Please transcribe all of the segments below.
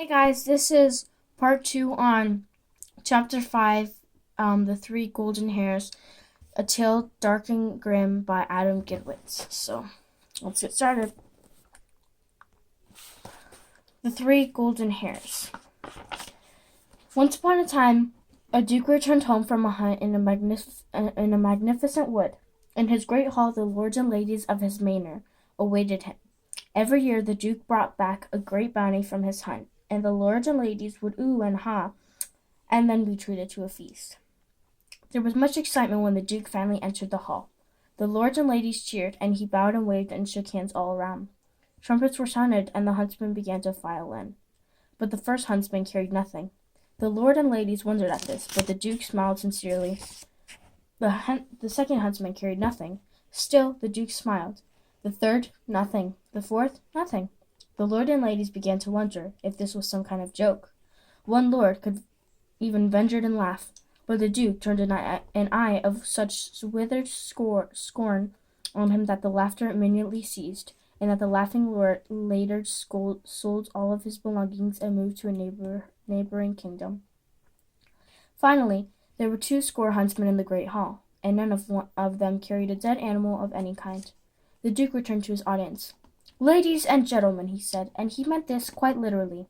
Hey guys, this is part 2 on chapter 5, The Three Golden Hairs, A Tale Dark and Grim by Adam Gidwitz. So, let's get started. The Three Golden Hairs. Once upon a time, a duke returned home from a hunt in a magnificent wood. In his great hall, the lords and ladies of his manor awaited him. Every year, the duke brought back a great bounty from his hunt, and the lords and ladies would ooh and ha, and then be treated to a feast. There was much excitement when the duke finally entered the hall. The lords and ladies cheered, and he bowed and waved and shook hands all around. Trumpets were sounded, and the huntsmen began to file in. But the first huntsman carried nothing. The lord and ladies wondered at this, but the duke smiled sincerely. The second huntsman carried nothing. Still the duke smiled. The third, nothing. The fourth, nothing. The lord and ladies began to wonder if this was some kind of joke. One lord could even venture and laugh, but the duke turned an eye of such withered scorn on him that the laughter immediately ceased, and that the laughing lord later sold all of his belongings and moved to a neighboring kingdom. Finally, there were 20 huntsmen in the great hall, and none of them carried a dead animal of any kind. The duke returned to his audience. "Ladies and gentlemen," he said, and he meant this quite literally,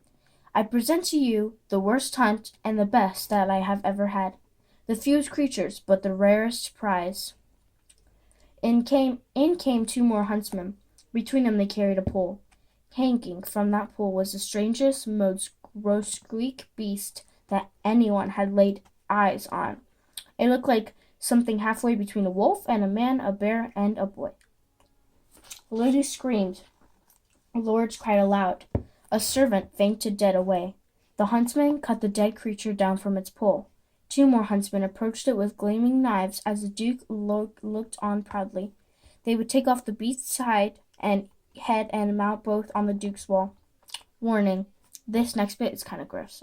"I present to you the worst hunt and the best that I have ever had. The fewest creatures, but the rarest prize." In came 2 more huntsmen. Between them they carried a pole. Hanging from that pole was the strangest, most gross Greek beast that anyone had laid eyes on. It looked like something halfway between a wolf and a man, a bear, and a boy. The ladies screamed. The lords cried aloud. A servant fainted dead away. The huntsman cut the dead creature down from its pole. 2 more huntsmen approached it with gleaming knives as the duke looked on proudly. They would take off the beast's head and mount both on the duke's wall. Warning: this next bit is kind of gross.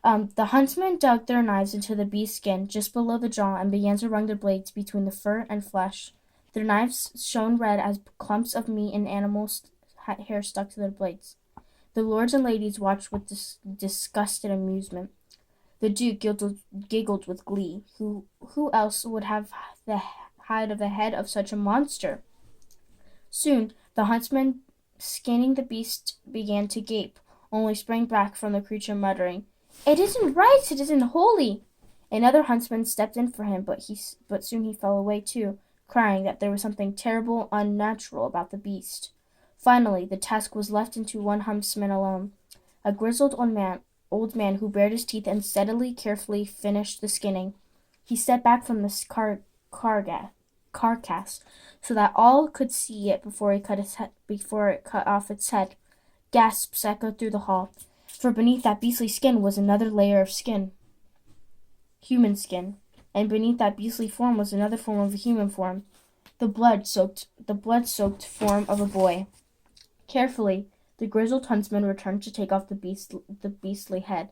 The huntsmen dug their knives into the beast's skin just below the jaw and began to run their blades between the fur and flesh. Their knives shone red as clumps of meat and animals' hair stuck to their blades. The lords and ladies watched with disgusted amusement. The duke giggled with glee. Who else would have the hide of the head of such a monster? Soon the huntsman scanning the beast began to gape, only sprang back from the creature muttering, "It isn't right, it isn't holy." Another huntsman stepped in for him, but soon he fell away too, crying that there was something terrible, unnatural about the beast. Finally, the task was left into one huntsman alone, a grizzled old man who bared his teeth and carefully finished the skinning. He stepped back from the carcass so that all could see it before it cut off its head. Gasps echoed through the hall, for beneath that beastly skin was another layer of skin, human skin, and beneath that beastly form was another form of a human form, the blood-soaked form of a boy. Carefully, the grizzled huntsman returned to take off the beastly head.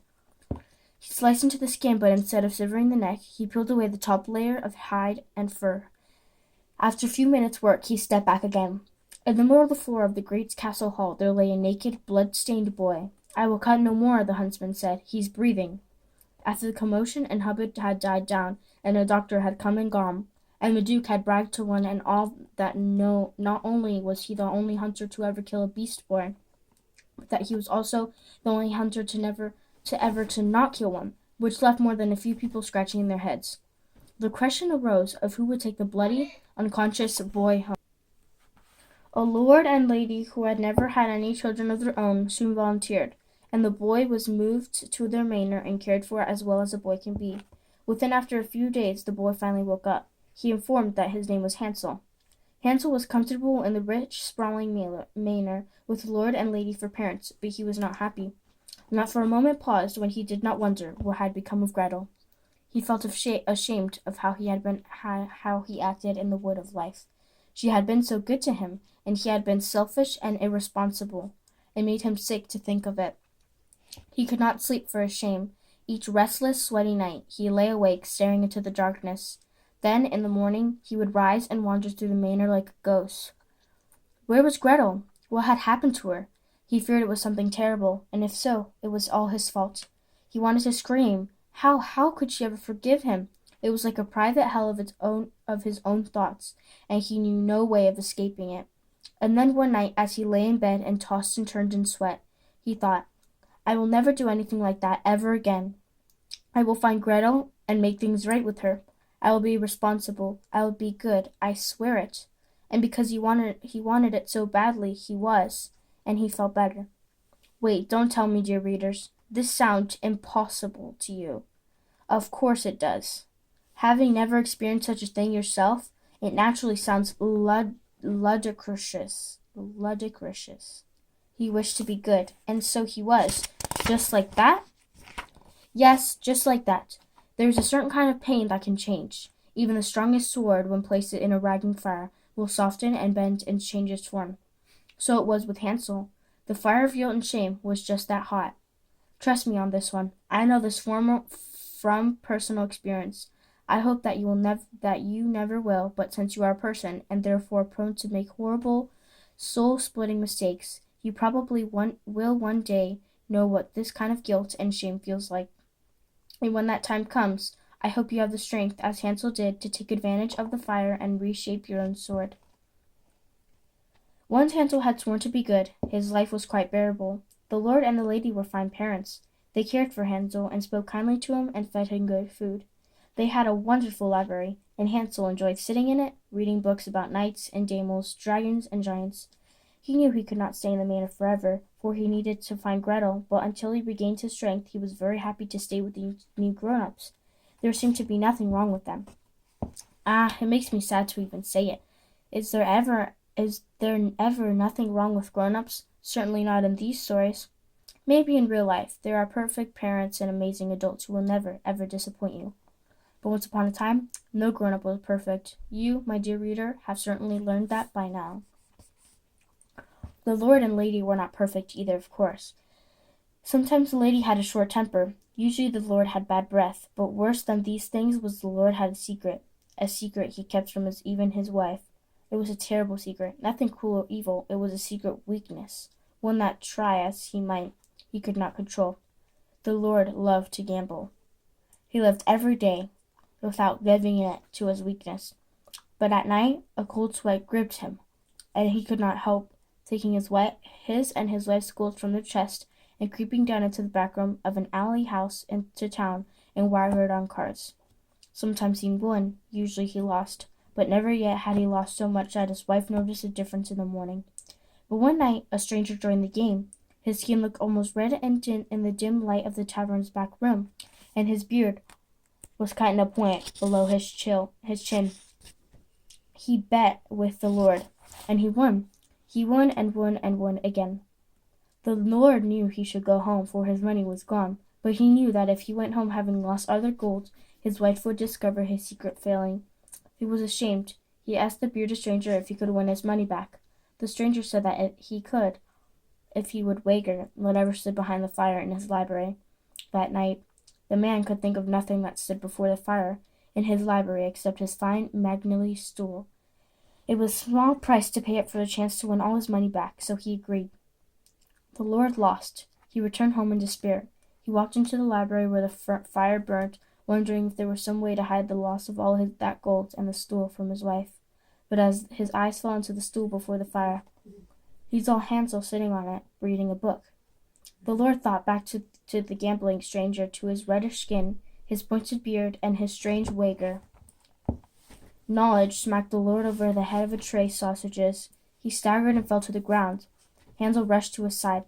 He sliced into the skin, but instead of severing the neck, he peeled away the top layer of hide and fur. After a few minutes' work, he stepped back again. In the middle of the floor of the great castle hall there lay a naked, blood-stained boy. "I will cut no more," the huntsman said. "He's breathing." After the commotion and hubbub had died down, and a doctor had come and gone, and the duke had bragged to one and all that not only was he the only hunter to ever kill a beast boy, but that he was also the only hunter to ever not kill one, which left more than a few people scratching their heads. The question arose of who would take the bloody, unconscious boy home. A lord and lady who had never had any children of their own soon volunteered, and the boy was moved to their manor and cared for as well as a boy can be. After a few days, the boy finally woke up. He informed that his name was Hansel. Hansel was comfortable in the rich, sprawling manor with lord and lady for parents, but he was not happy. Not for a moment paused when he did not wonder what had become of Gretel. He felt ashamed of how he acted in the wood of life. She had been so good to him, and he had been selfish and irresponsible. It made him sick to think of it. He could not sleep for his shame. Each restless, sweaty night he lay awake, staring into the darkness. Then, in the morning, he would rise and wander through the manor like a ghost. Where was Gretel? What had happened to her? He feared it was something terrible, and if so, it was all his fault. He wanted to scream. How could she ever forgive him? It was like a private hell of his own thoughts, and he knew no way of escaping it. And then one night, as he lay in bed and tossed and turned in sweat, he thought, I will never do anything like that ever again. I will find Gretel and make things right with her. I will be responsible. I will be good. I swear it. And because he wanted it so badly, he was, and he felt better. Wait, don't tell me, dear readers. This sounds impossible to you. Of course it does. Having never experienced such a thing yourself, it naturally sounds ludicrous. He wished to be good, and so he was. Just like that? Yes, just like that. There is a certain kind of pain that can change. Even the strongest sword, when placed in a raging fire, will soften and bend and change its form. So it was with Hansel. The fire of guilt and shame was just that hot. Trust me on this one. I know this from personal experience. I hope that you never will, but since you are a person, and therefore prone to make horrible, soul-splitting mistakes, you probably will one day know what this kind of guilt and shame feels like. And when that time comes, I hope you have the strength, as Hansel did, to take advantage of the fire and reshape your own sword. Once Hansel had sworn to be good, his life was quite bearable. The Lord and the lady were fine parents. They cared for Hansel and spoke kindly to him and fed him good food. They had a wonderful library, and Hansel enjoyed sitting in it, reading books about knights and daimons, dragons and giants. He knew he could not stay in the manor forever, for he needed to find Gretel, but until he regained his strength, he was very happy to stay with the new grown-ups. There seemed to be nothing wrong with them. It makes me sad to even say it. Is there ever nothing wrong with grown-ups? Certainly not in these stories. Maybe in real life, there are perfect parents and amazing adults who will never, ever disappoint you. But once upon a time, no grown-up was perfect. You, my dear reader, have certainly learned that by now. The Lord and lady were not perfect either, of course. Sometimes the lady had a short temper. Usually the Lord had bad breath, but worse than these things was the Lord had a secret he kept from even his wife. It was a terrible secret, nothing cruel or evil. It was a secret weakness, one that, try as he might, he could not control. The Lord loved to gamble. He lived every day without giving in to his weakness. But at night, a cold sweat gripped him, and he could not help taking his and his wife's gold from their chest and creeping down into the back room of an alley house into town and wired on cards. Sometimes he won, usually he lost, but never yet had he lost so much that his wife noticed a difference in the morning. But one night a stranger joined the game. His skin looked almost red and in the dim light of the tavern's back room, and his beard was cut in a point below his chin. He bet with the Lord, and he won. He won and won and won again. The Lord knew he should go home, for his money was gone, but he knew that if he went home having lost all their gold, his wife would discover his secret failing. He was ashamed. He asked the bearded stranger if he could win his money back. The stranger said that he could, if he would wager whatever stood behind the fire in his library. That night, the man could think of nothing that stood before the fire in his library except his fine magnolia stool. It was a small price to pay up for the chance to win all his money back, so he agreed. The Lord lost. He returned home in despair. He walked into the library where the fire burnt, wondering if there was some way to hide the loss of all that gold and the stool from his wife. But as his eyes fell onto the stool before the fire, he saw Hansel sitting on it, reading a book. The Lord thought back to the gambling stranger, to his reddish skin, his pointed beard, and his strange wager. Knowledge smacked the Lord over the head of a tray of sausages. He staggered and fell to the ground. Hansel rushed to his side.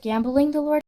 Gambling, the Lord